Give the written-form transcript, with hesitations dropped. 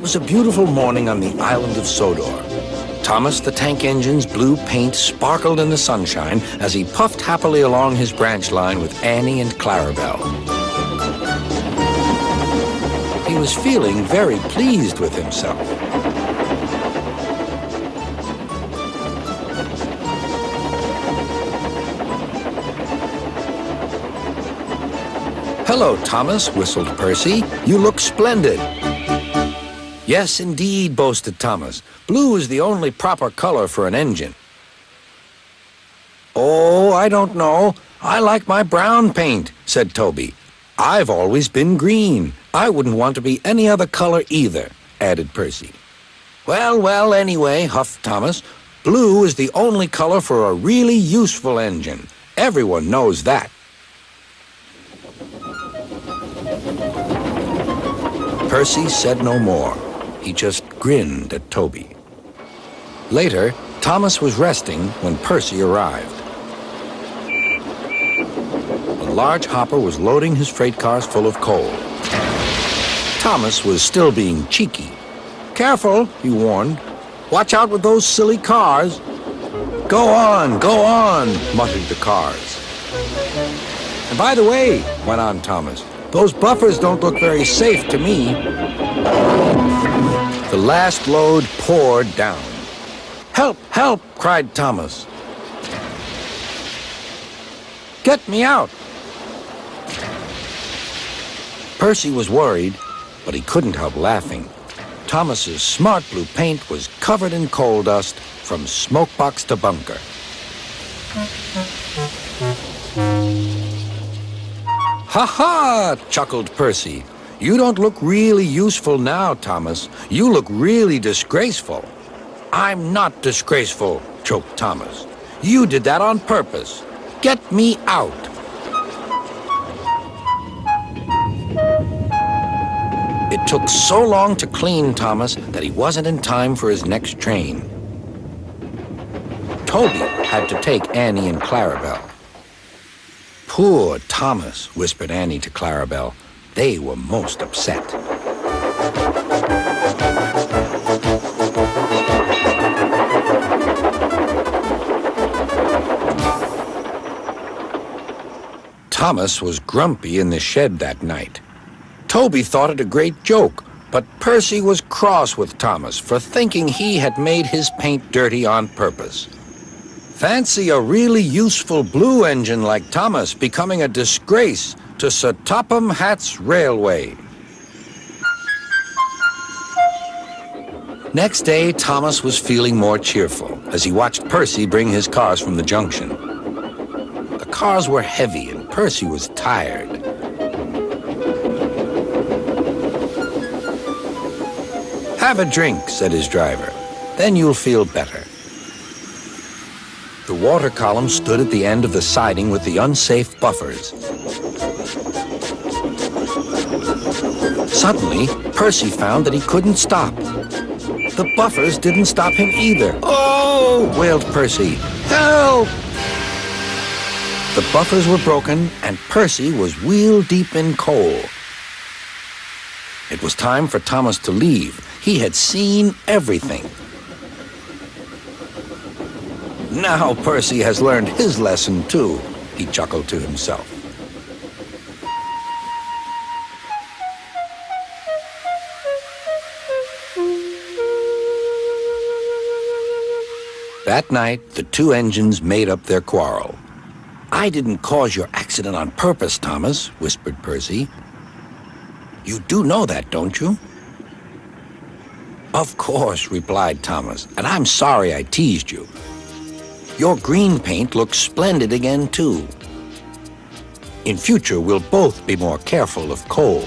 It was a beautiful morning on the island of Sodor. Thomas the tank engine's blue paint sparkled in the sunshine as he puffed happily along his branch line with Annie and Clarabelle. He was feeling very pleased with himself. "Hello, Thomas," whistled Percy. "You look splendid." "Yes, indeed," boasted Thomas. "Blue is the only proper color for an engine." "Oh, I don't know. I like my brown paint," said Toby. "I've always been green. I wouldn't want to be any other color either," added Percy. Well, anyway," huffed Thomas, "blue is the only color for a really useful engine. Everyone knows that." Percy said no more. He just grinned at Toby. Later, Thomas was resting when Percy arrived. A large hopper was loading his freight cars full of coal. Thomas was still being cheeky. "Careful," he warned. "Watch out with those silly cars." Go on," muttered the cars. "And by the way," went on Thomas, "those buffers don't look very safe to me." The last load poured down. "Help, help," cried Thomas. "Get me out." Percy was worried, but he couldn't help laughing. Thomas's smart blue paint was covered in coal dust from smokebox to bunker. "Ha ha!" chuckled Percy. "You don't look really useful now, Thomas. You look really disgraceful." "I'm not disgraceful," choked Thomas. "You did that on purpose. Get me out." It took so long to clean Thomas that he wasn't in time for his next train. Toby had to take Annie and Clarabelle. "Poor Thomas," whispered Annie to Clarabelle. They were most upset. Thomas was grumpy in the shed that night. Toby thought it a great joke, but Percy was cross with Thomas for thinking he had made his paint dirty on purpose. Fancy a really useful blue engine like Thomas becoming a disgrace to Sir Topham Hatt's railway. Next day, Thomas was feeling more cheerful as he watched Percy bring his cars from the junction. The cars were heavy and Percy was tired. "Have a drink," said his driver. "Then you'll feel better." The water column stood at the end of the siding with the unsafe buffers. Suddenly, Percy found that he couldn't stop. The buffers didn't stop him either. "Oh!" wailed Percy. "Help!" The buffers were broken, and Percy was wheel-deep in coal. It was time for Thomas to leave. He had seen everything. "Now Percy has learned his lesson, too," he chuckled to himself. That night, the two engines made up their quarrel. "I didn't cause your accident on purpose, Thomas," whispered Percy. "You do know that, don't you?" "Of course," replied Thomas, "and I'm sorry I teased you. Your green paint looks splendid again, too. In future, we'll both be more careful of coal."